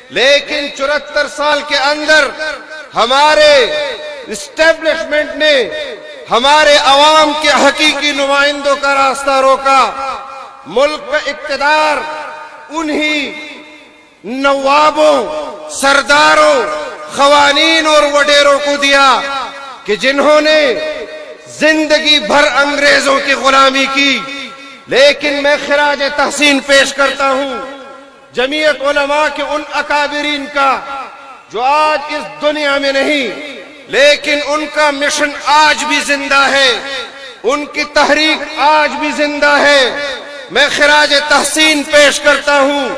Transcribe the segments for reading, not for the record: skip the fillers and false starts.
لیکن 74 سال کے اندر ہمارے اسٹیبلشمنٹ نے ہمارے عوام کے حقیقی نمائندوں کا راستہ روکا. ملک کا اقتدار انہی نوابوں، سرداروں، خوانین اور وڈیروں کو دیا کہ جنہوں نے زندگی بھر انگریزوں کی غلامی کی. لیکن میں خراج تحسین پیش کرتا ہوں جمعیت علماء کے ان اکابرین کا جو آج اس دنیا میں نہیں، لیکن ان کا مشن آج بھی زندہ ہے، ان کی تحریک آج بھی زندہ ہے. میں خراج تحسین پیش کرتا ہوں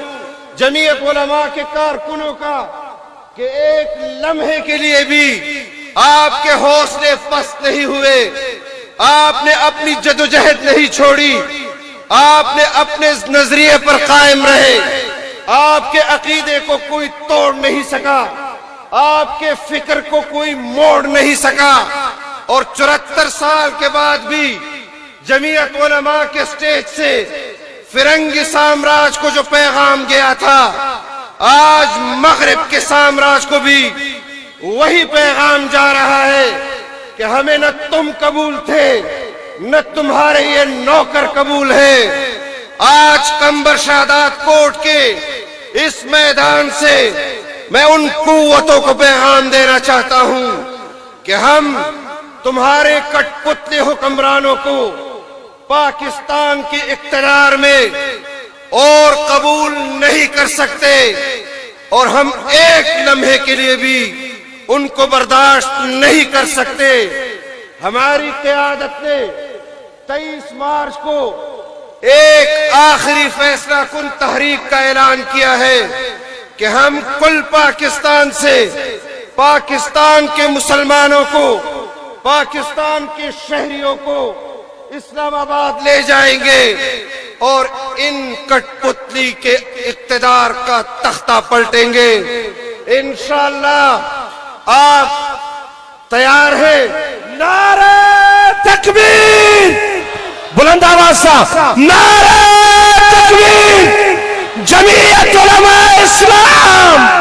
جمعیت علماء کے کارکنوں کا کہ ایک لمحے کے لیے بھی آپ کے حوصلے پست نہیں ہوئے، آپ نے اپنی جدوجہد نہیں چھوڑی، آپ نے اپنے نظریے پر قائم رہے. آپ کے عقیدے کو کوئی توڑ نہیں سکا، آپ کے فکر کو کوئی موڑ نہیں سکا. اور 74 سال کے بعد بھی جمعیت علماء کے سٹیج سے فرنگی سامراج کو جو پیغام گیا تھا، آج مغرب کے سامراج کو بھی وہی پیغام جا رہا ہے کہ ہمیں نہ تم قبول تھے نہ تمہارے یہ نوکر قبول ہے. آج قمبر شہادات کوٹ کے اس میدان سے میں ان قوتوں کو پیغام دینا چاہتا ہوں کہ ہم تمہارے کٹ پتلی حکمرانوں کو پاکستان کی اقتدار میں اور قبول نہیں کر سکتے، اور ہم ایک لمحے کے لیے بھی ان کو برداشت نہیں کر سکتے. ہماری قیادت نے 23 مارچ کو ایک آخری فیصلہ کن تحریک کا اعلان کیا ہے کہ ہم کل پاکستان سے پاکستان کے مسلمانوں کو، پاکستان کے شہریوں کو اسلام آباد لے جائیں گے اور ان کٹ پتلی کے اقتدار کا تختہ پلٹیں گے. انشاءاللہ آپ تیار ہیں؟ نعرہ تکبیر، بلند آواز سے نعرہ تکبیر. جمعیت علماء اسلام